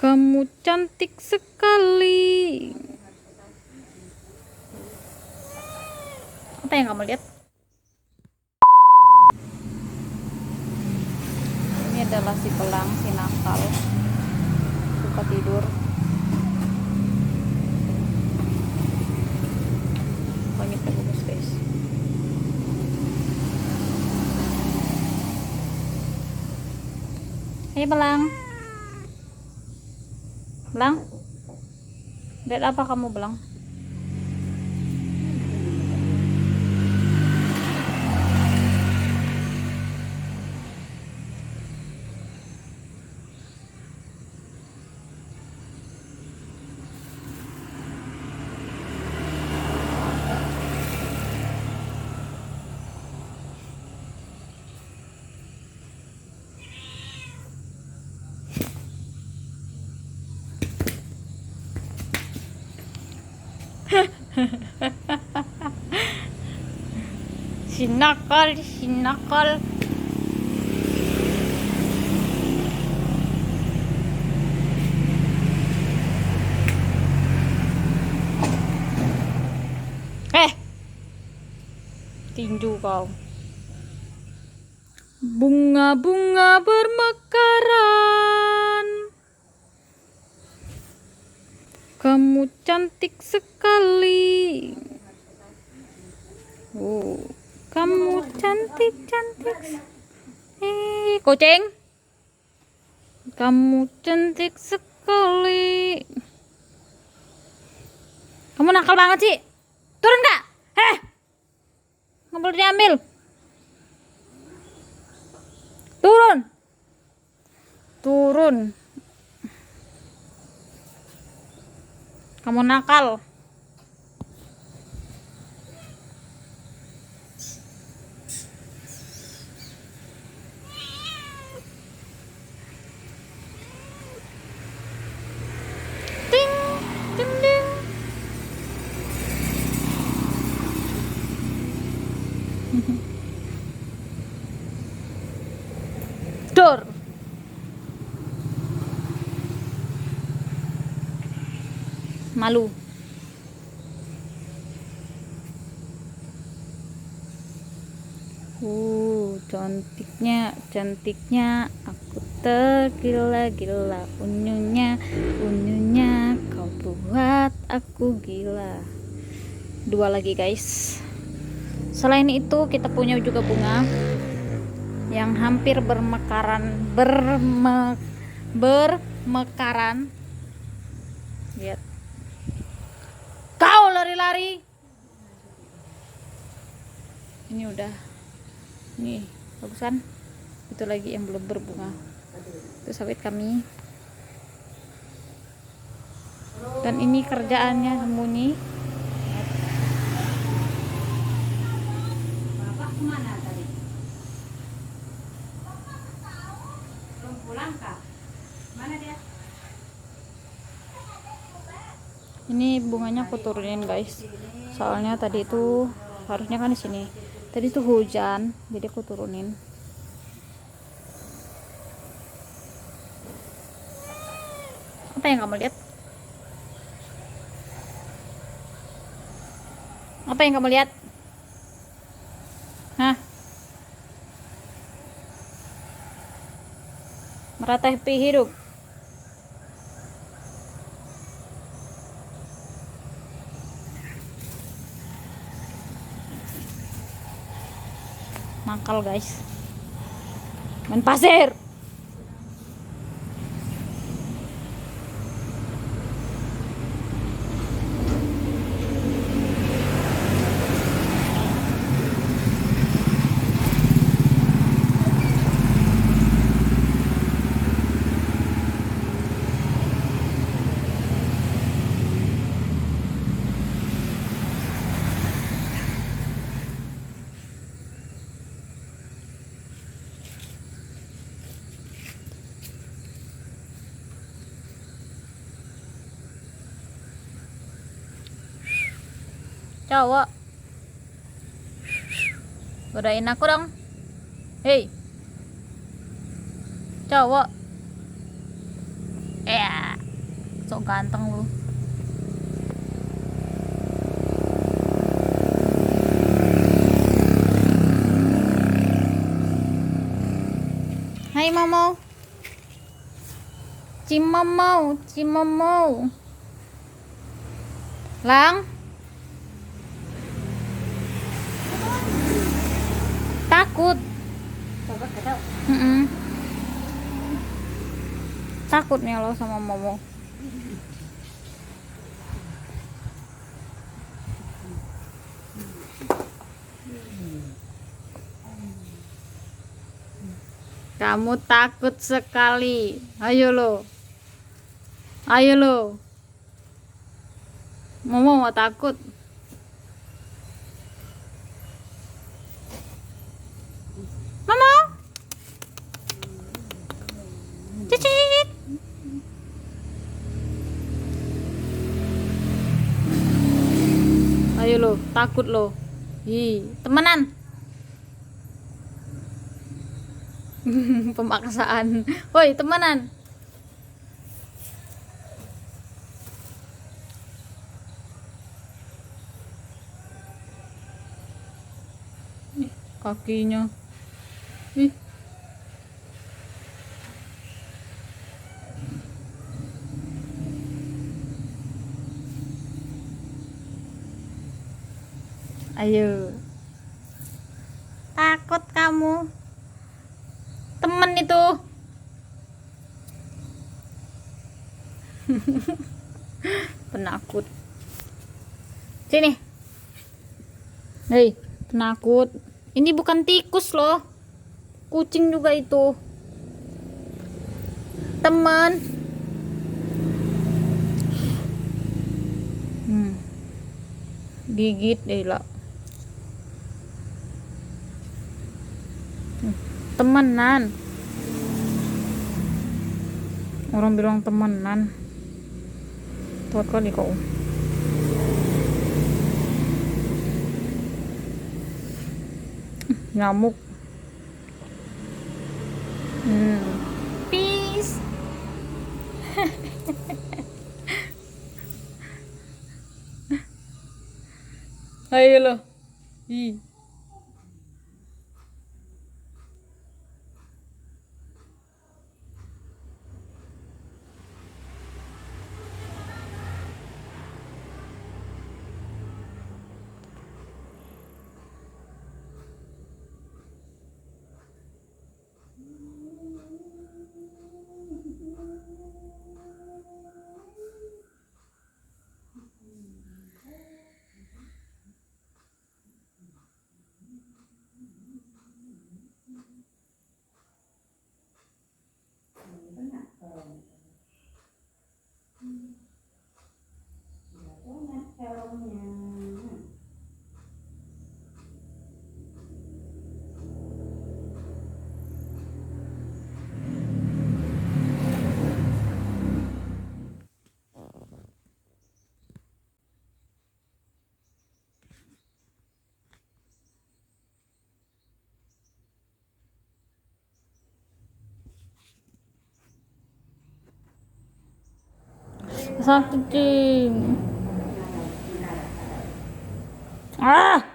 Kamu cantik sekali. Apa yang kamu lihat? Ini adalah si belang, si nakal, suka tidur. Banyak bagus guys. Hei belang. Belang? Lihat apa kamu belang? Si nakal, si nakal. Tinju kau. Bunga-bunga bermekaran. Kamu cantik sekali. Kamu cantik. Kucing. Kamu cantik sekali. Kamu nakal banget sih. Turun gak? Nggak boleh diambil. Turun. Kamu nakal. Ting, ting, ting. Dor. Malu. Cantiknya aku tergila-gila. Unyunya kau buat aku gila. Dua lagi guys. Selain itu kita punya juga bunga yang hampir bermekaran. Lihat. Kau lari-lari. Ini udah. Nih, bagus kan? Itu lagi yang belum berbunga. Itu sawit kami. Dan ini kerjaannya sembunyi. Bapak kemana tadi? Belum pulang kah? Mana dia? Ini bunganya aku turunin guys. Soalnya tadi itu harusnya kan di sini. Tadi tuh hujan, jadi aku turunin. Apa yang kamu lihat? Apa yang kamu lihat? Hah? Meratapi hidup. Nakal guys. Main pasir. Cowok, godain aku dong. Hei, cowok. Ya. sok ganteng lu. Hai Momo. Cimomo, Cimomo. Lang. Takut. Takut nih lo sama Momo. Kamu takut sekali. Ayo lo. Ayo lo. Momo mau takut. Momo. Cicit. Ayo lo, takut lo. Hi, temenan. Pemaksaan. Woi, temenan. Ih, kakinya. Ih. Ayo. Takut kamu. Temen itu. Penakut. Sini. Hei, penakut. Ini bukan tikus loh. Kucing juga itu. Teman. Gigit deh lah. Temenan. Orang bilang temenan. Kuat kali kau. Nyamuk. Peace. Ayo lo. Ih. Satu cing. Ah.